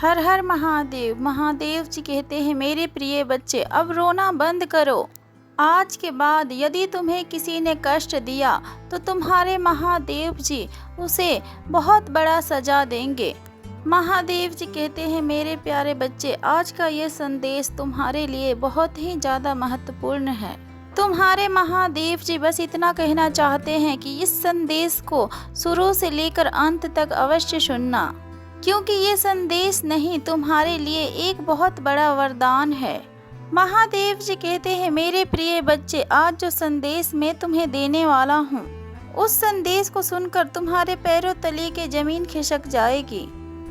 हर हर महादेव। महादेव जी कहते हैं, मेरे प्रिय बच्चे अब रोना बंद करो। आज के बाद यदि तुम्हें किसी ने कष्ट दिया तो तुम्हारे महादेव जी उसे बहुत बड़ा सजा देंगे। महादेव जी कहते हैं, मेरे प्यारे बच्चे आज का ये संदेश तुम्हारे लिए बहुत ही ज़्यादा महत्वपूर्ण है। तुम्हारे महादेव जी बस इतना कहना चाहते हैं कि इस संदेश को शुरू से लेकर अंत तक अवश्य सुनना, क्योंकि ये संदेश नहीं तुम्हारे लिए एक बहुत बड़ा वरदान है। महादेव जी कहते हैं, मेरे प्रिय बच्चे आज जो संदेश मैं तुम्हें देने वाला हूँ उस संदेश को सुनकर तुम्हारे पैरों तले के जमीन खिसक जाएगी।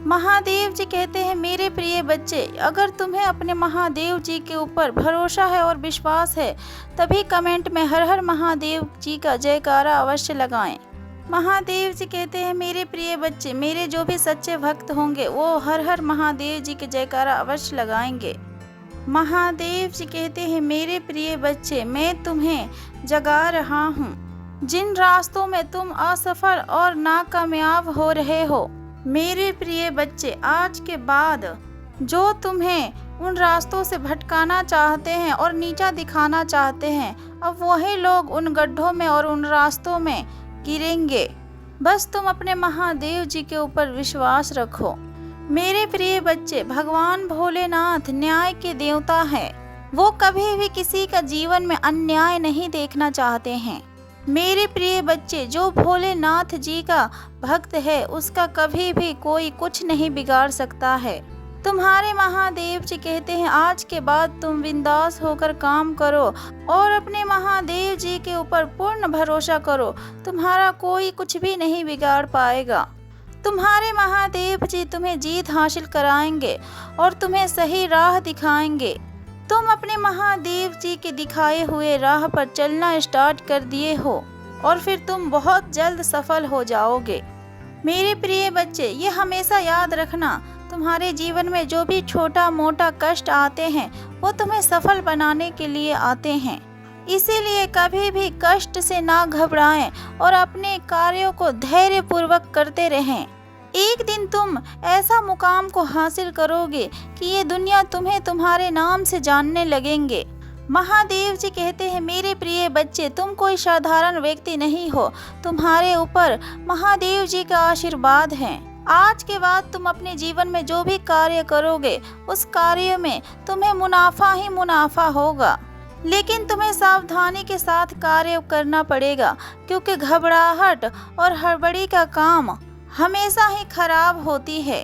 महादेव जी कहते हैं, मेरे प्रिय बच्चे अगर तुम्हें अपने महादेव जी के ऊपर भरोसा है और विश्वास है तभी कमेंट में हर हर महादेव जी का जयकारा अवश्य लगाएं। महादेव जी कहते हैं, मेरे प्रिय बच्चे मेरे जो भी सच्चे भक्त होंगे वो हर हर महादेव जी के जयकारा अवश्य लगाएंगे। महादेव जी कहते हैं, मेरे प्रिय बच्चे मैं तुम्हें जगा रहा हूँ। जिन रास्तों में तुम असफल और नाकामयाब हो रहे हो मेरे प्रिय बच्चे, आज के बाद जो तुम्हें उन रास्तों से भटकाना चाहते हैं और नीचा दिखाना चाहते हैं, अब वही लोग उन गड्ढों में और उन रास्तों में गिरेंगे। बस तुम अपने महादेव जी के ऊपर विश्वास रखो। मेरे प्रिय बच्चे, भगवान भोलेनाथ न्याय के देवता हैं। वो कभी भी किसी का जीवन में अन्याय नहीं देखना चाहते हैं। मेरे प्रिय बच्चे, जो भोलेनाथ जी का भक्त है उसका कभी भी कोई कुछ नहीं बिगाड़ सकता है। तुम्हारे महादेव जी कहते हैं, आज के बाद तुम बिंदास होकर काम करो और अपने महादेव जी के ऊपर पूर्ण भरोसा करो। तुम्हारा कोई कुछ भी नहीं बिगाड़ पाएगा। तुम्हारे महादेव जी तुम्हें जीत हासिल कराएंगे और तुम्हें सही राह दिखाएंगे। तुम अपने महादेव जी के दिखाए हुए राह पर चलना स्टार्ट कर दिए हो और फिर तुम बहुत जल्द सफल हो जाओगे। मेरे प्रिय बच्चे, ये हमेशा याद रखना, तुम्हारे जीवन में जो भी छोटा मोटा कष्ट आते हैं वो तुम्हें सफल बनाने के लिए आते हैं। इसीलिए कभी भी कष्ट से ना घबराएं और अपने कार्यों को धैर्य पूर्वक करते रहें। एक दिन तुम ऐसा मुकाम को हासिल करोगे कि ये दुनिया तुम्हें तुम्हारे नाम से जानने लगेंगे। महादेव जी कहते हैं, मेरे प्रिय बच्चे तुम कोई साधारण व्यक्ति नहीं हो। तुम्हारे ऊपर महादेव जी का आशीर्वाद है। आज के बाद तुम अपने जीवन में जो भी कार्य करोगे उस कार्य में तुम्हें मुनाफा ही मुनाफा होगा, लेकिन तुम्हें सावधानी के साथ कार्य करना पड़ेगा, क्योंकि घबराहट और हड़बड़ी का काम हमेशा ही खराब होती है।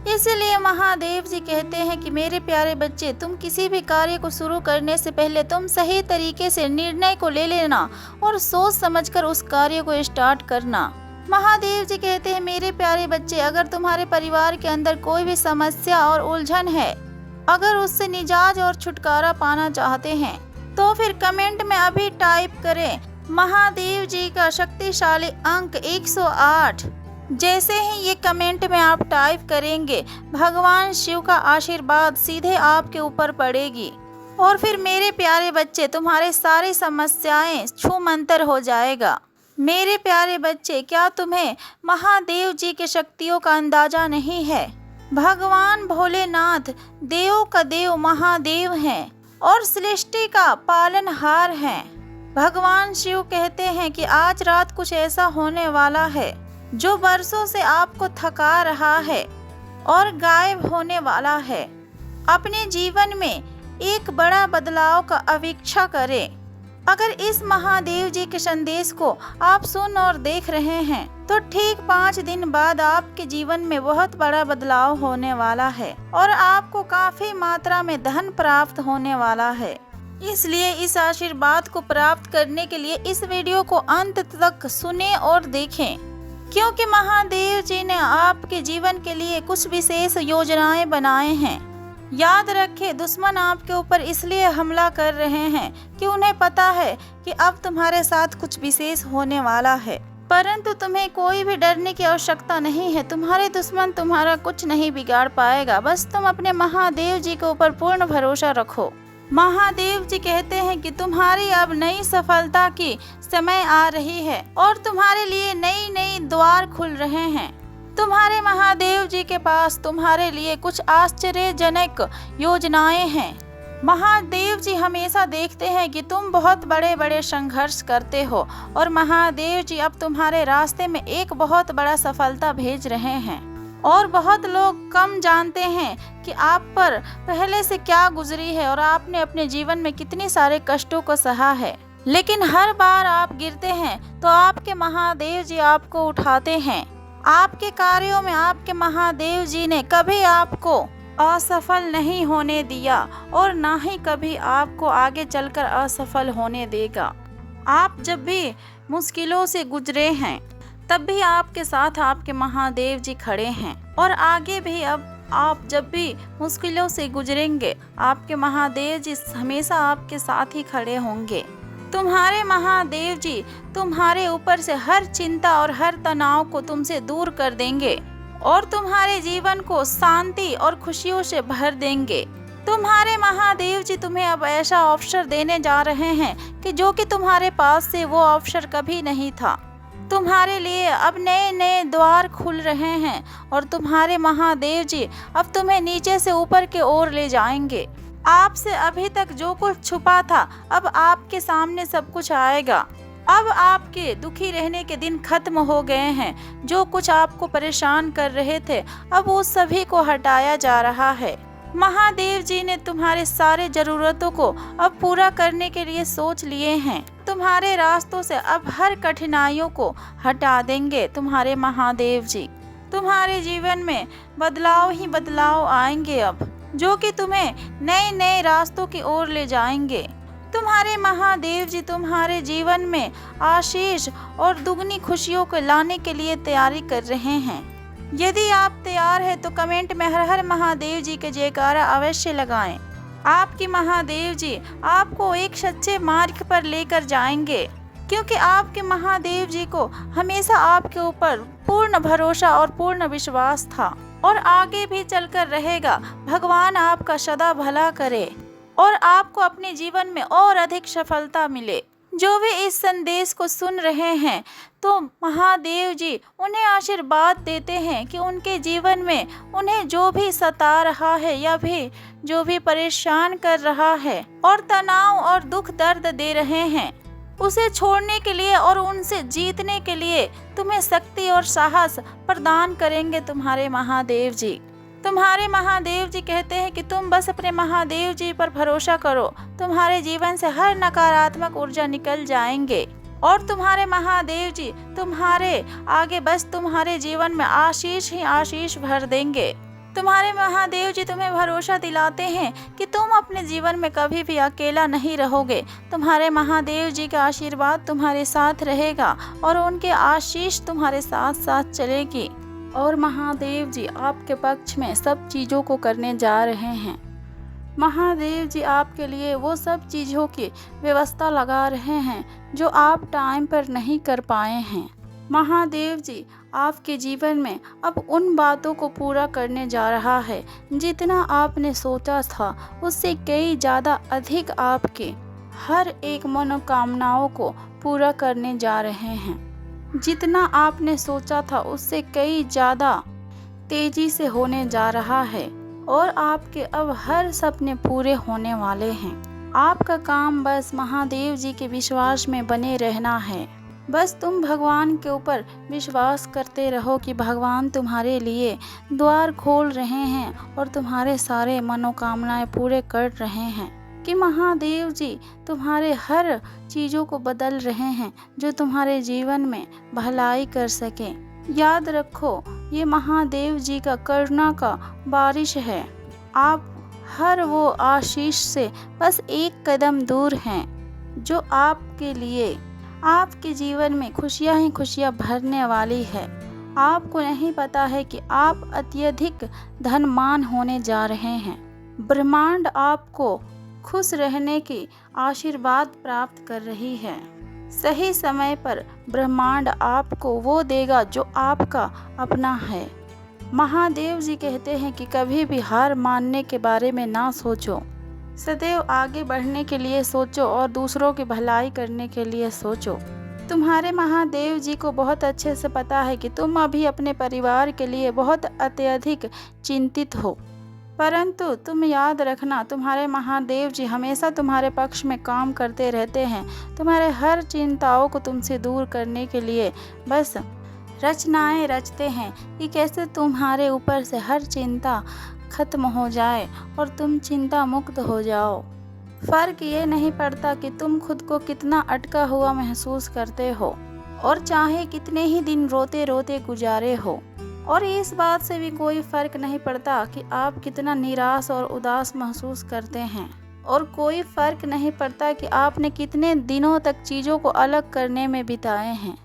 इसलिए महादेव जी कहते हैं कि मेरे प्यारे बच्चे, तुम किसी भी कार्य को शुरू करने से पहले तुम सही तरीके से निर्णय को ले लेना और सोच समझकर उस कार्य को स्टार्ट करना। महादेव जी कहते हैं, मेरे प्यारे बच्चे अगर तुम्हारे परिवार के अंदर कोई भी समस्या और उलझन है, अगर उससे निजात और छुटकारा पाना चाहते हैं तो फिर कमेंट में अभी टाइप करें महादेव जी का शक्तिशाली अंक 108। जैसे ही ये कमेंट में आप टाइप करेंगे भगवान शिव का आशीर्वाद सीधे आपके ऊपर पड़ेगी और फिर मेरे प्यारे बच्चे तुम्हारे सारी समस्याएं छूमंतर हो जाएगा। मेरे प्यारे बच्चे, क्या तुम्हें महादेव जी की शक्तियों का अंदाजा नहीं है? भगवान भोलेनाथ देवों का देव महादेव हैं और सृष्टि का पालनहार हैं। भगवान शिव कहते हैं कि आज रात कुछ ऐसा होने वाला है जो बरसों से आपको थका रहा है और गायब होने वाला है। अपने जीवन में एक बड़ा बदलाव का अपेक्षा करें। अगर इस महादेव जी के संदेश को आप सुन और देख रहे हैं तो ठीक 5 दिन बाद आपके जीवन में बहुत बड़ा बदलाव होने वाला है और आपको काफी मात्रा में धन प्राप्त होने वाला है। इसलिए इस आशीर्वाद को प्राप्त करने के लिए इस वीडियो को अंत तक सुने और देखें, क्योंकि महादेव जी ने आपके जीवन के लिए कुछ विशेष योजनाएं बनाए हैं। याद रखें, दुश्मन आपके ऊपर इसलिए हमला कर रहे हैं कि उन्हें पता है कि अब तुम्हारे साथ कुछ विशेष होने वाला है, परंतु तुम्हें कोई भी डरने की आवश्यकता नहीं है। तुम्हारे दुश्मन तुम्हारा कुछ नहीं बिगाड़ पाएगा। बस तुम अपने महादेव जी के ऊपर पूर्ण भरोसा रखो। महादेव जी कहते हैं कि तुम्हारी अब नई सफलता की समय आ रही है और तुम्हारे लिए नई नई द्वार खुल रहे हैं। तुम्हारे महादेव जी के पास तुम्हारे लिए कुछ आश्चर्यजनक योजनाएं हैं। महादेव जी हमेशा देखते हैं कि तुम बहुत बड़े बड़े संघर्ष करते हो और महादेव जी अब तुम्हारे रास्ते में एक बहुत बड़ा सफलता भेज रहे हैं। और बहुत लोग कम जानते हैं कि आप पर पहले से क्या गुजरी है और आपने अपने जीवन में कितने सारे कष्टों को सहा है। लेकिन हर बार आप गिरते हैं तो आपके महादेव जी आपको उठाते हैं। आपके कार्यों में आपके महादेव जी ने कभी आपको असफल नहीं होने दिया और ना ही कभी आपको आगे चलकर असफल होने देगा। आप जब भी मुश्किलों से गुजरे हैं तब भी आपके साथ आपके महादेव जी खड़े हैं और आगे भी अब आप जब भी मुश्किलों से गुजरेंगे आपके महादेव जी हमेशा आपके साथ ही खड़े होंगे। तुम्हारे महादेव जी तुम्हारे ऊपर से हर चिंता और हर तनाव को तुमसे दूर कर देंगे और तुम्हारे जीवन को शांति और खुशियों से भर देंगे। तुम्हारे महादेव जी तुम्हें अब ऐसा अवसर देने जा रहे हैं कि जो कि तुम्हारे पास से वो अवसर कभी नहीं था। तुम्हारे लिए अब नए नए द्वार खुल रहे हैं और तुम्हारे महादेव जी अब तुम्हें नीचे से ऊपर की ओर ले जाएंगे। आपसे अभी तक जो कुछ छुपा था अब आपके सामने सब कुछ आएगा। अब आपके दुखी रहने के दिन खत्म हो गए हैं। जो कुछ आपको परेशान कर रहे थे अब उस सभी को हटाया जा रहा है। महादेव जी ने तुम्हारे सारे जरूरतों को अब पूरा करने के लिए सोच लिए हैं। तुम्हारे रास्तों से अब हर कठिनाइयों को हटा देंगे तुम्हारे महादेव जी। तुम्हारे जीवन में बदलाव ही बदलाव आएंगे अब, जो कि तुम्हें नए नए रास्तों की ओर ले जाएंगे। तुम्हारे महादेव जी तुम्हारे जीवन में आशीष और दुगनी खुशियों को लाने के लिए तैयारी कर रहे हैं। यदि आप तैयार हैं तो कमेंट में हर हर महादेव जी के जयकारा अवश्य लगाएं। आपके महादेव जी आपको एक सच्चे मार्ग पर लेकर जाएंगे, क्योंकि आपके महादेव जी को हमेशा आपके ऊपर पूर्ण भरोसा और पूर्ण विश्वास था और आगे भी चलकर रहेगा। भगवान आपका सदा भला करे और आपको अपने जीवन में और अधिक सफलता मिले। जो भी इस संदेश को सुन रहे हैं तो महादेव जी उन्हें आशीर्वाद देते हैं कि उनके जीवन में उन्हें जो भी सता रहा है या भी जो भी परेशान कर रहा है और तनाव और दुख दर्द दे रहे हैं, उसे छोड़ने के लिए और उनसे जीतने के लिए तुम्हें शक्ति और साहस प्रदान करेंगे तुम्हारे महादेव जी। तुम्हारे महादेव जी कहते हैं कि तुम बस अपने महादेव जी पर भरोसा करो। तुम्हारे जीवन से हर नकारात्मक ऊर्जा निकल जाएंगे और तुम्हारे महादेव जी तुम्हारे आगे बस तुम्हारे जीवन में आशीष ही आशीष भर देंगे। तुम्हारे महादेव जी तुम्हें भरोसा दिलाते हैं कि तुम अपने जीवन में कभी भी अकेला नहीं रहोगे। तुम्हारे महादेव जी का आशीर्वाद तुम्हारे साथ रहेगा और उनके आशीष तुम्हारे साथ साथ चलेगी और महादेव जी आपके पक्ष में सब चीज़ों को करने जा रहे हैं। महादेव जी आपके लिए वो सब चीज़ों की व्यवस्था लगा रहे हैं जो आप टाइम पर नहीं कर पाए हैं। महादेव जी आपके जीवन में अब उन बातों को पूरा करने जा रहा है जितना आपने सोचा था, उससे कई ज़्यादा अधिक आपके हर एक मनोकामनाओं को पूरा करने जा रहे हैं। जितना आपने सोचा था उससे कई ज़्यादा तेजी से होने जा रहा है और आपके अब हर सपने पूरे होने वाले हैं। आपका काम बस महादेव जी के विश्वास में बने रहना है। बस तुम भगवान के ऊपर विश्वास करते रहो कि भगवान तुम्हारे लिए द्वार खोल रहे हैं और तुम्हारे सारे मनोकामनाएं पूरे कर रहे हैं, कि महादेव जी तुम्हारे हर चीज़ों को बदल रहे हैं जो तुम्हारे जीवन में भलाई कर सके। याद रखो, ये महादेव जी का करुणा का बारिश है। आप हर वो आशीष से बस एक कदम दूर हैं जो आपके लिए आपके जीवन में खुशियां ही खुशियां भरने वाली है। आपको नहीं पता है कि आप अत्यधिक धनवान होने जा रहे हैं। ब्रह्मांड आपको खुश रहने की आशीर्वाद प्राप्त कर रही है। सही समय पर ब्रह्मांड आपको वो देगा जो आपका अपना है। महादेव जी कहते हैं कि कभी भी हार मानने के बारे में ना सोचो, सदैव आगे बढ़ने के लिए सोचो और दूसरों की भलाई करने के लिए सोचो। तुम्हारे महादेव जी को बहुत अच्छे से पता है कि तुम अभी अपने परिवार के लिए बहुत अत्यधिक चिंतित हो, परंतु तुम याद रखना, तुम्हारे महादेव जी हमेशा तुम्हारे पक्ष में काम करते रहते हैं। तुम्हारे हर चिंताओं को तुमसे दूर करने के लिए बस रचनाएं रचते हैं कि कैसे तुम्हारे ऊपर से हर चिंता खत्म हो जाए और तुम चिंता मुक्त हो जाओ। फर्क ये नहीं पड़ता कि तुम खुद को कितना अटका हुआ महसूस करते हो और चाहे कितने ही दिन रोते रोते गुजारे हो, और इस बात से भी कोई फर्क नहीं पड़ता कि आप कितना निराश और उदास महसूस करते हैं, और कोई फर्क नहीं पड़ता कि आपने कितने दिनों तक चीज़ों को अलग करने में बिताए हैं।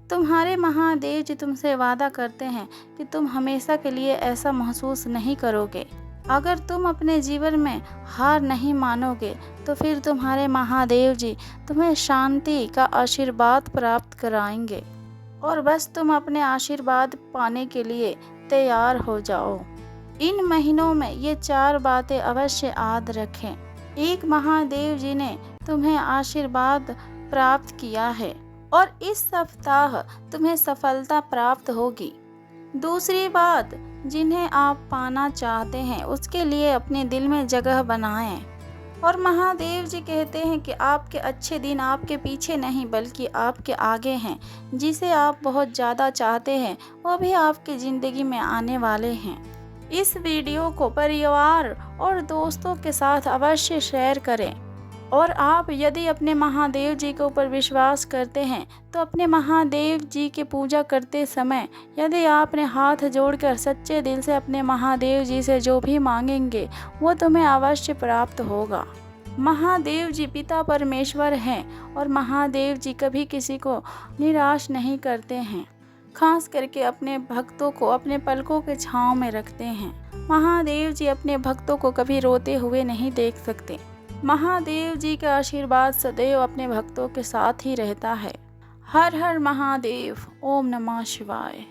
तुम्हारे महादेव जी तुमसे वादा करते हैं कि तुम हमेशा के लिए ऐसा महसूस नहीं करोगे। अगर तुम अपने जीवन में हार नहीं मानोगे तो फिर तुम्हारे महादेव जी तुम्हें शांति का आशीर्वाद प्राप्त कराएंगे, और बस तुम अपने आशीर्वाद पाने के लिए तैयार हो जाओ। इन महीनों में ये 4 बातें अवश्य याद रखें। एक, महादेव जी ने तुम्हें आशीर्वाद प्राप्त किया है और इस सप्ताह तुम्हें सफलता प्राप्त होगी। दूसरी बात, जिन्हें आप पाना चाहते हैं उसके लिए अपने दिल में जगह बनाएं, और महादेव जी कहते हैं कि आपके अच्छे दिन आपके पीछे नहीं बल्कि आपके आगे हैं। जिसे आप बहुत ज़्यादा चाहते हैं वो भी आपकी ज़िंदगी में आने वाले हैं। इस वीडियो को परिवार और दोस्तों के साथ अवश्य शेयर करें, और आप यदि अपने महादेव जी के ऊपर विश्वास करते हैं तो अपने महादेव जी की पूजा करते समय यदि आपने हाथ जोड़कर सच्चे दिल से अपने महादेव जी से जो भी मांगेंगे वो तुम्हें अवश्य प्राप्त होगा। महादेव जी पिता परमेश्वर हैं और महादेव जी कभी किसी को निराश नहीं करते हैं, खास करके अपने भक्तों को अपने पलकों के छांव में रखते हैं। महादेव जी अपने भक्तों को कभी रोते हुए नहीं देख सकते। महादेव जी का आशीर्वाद सदैव अपने भक्तों के साथ ही रहता है। हर हर महादेव। ओम नमः शिवाय।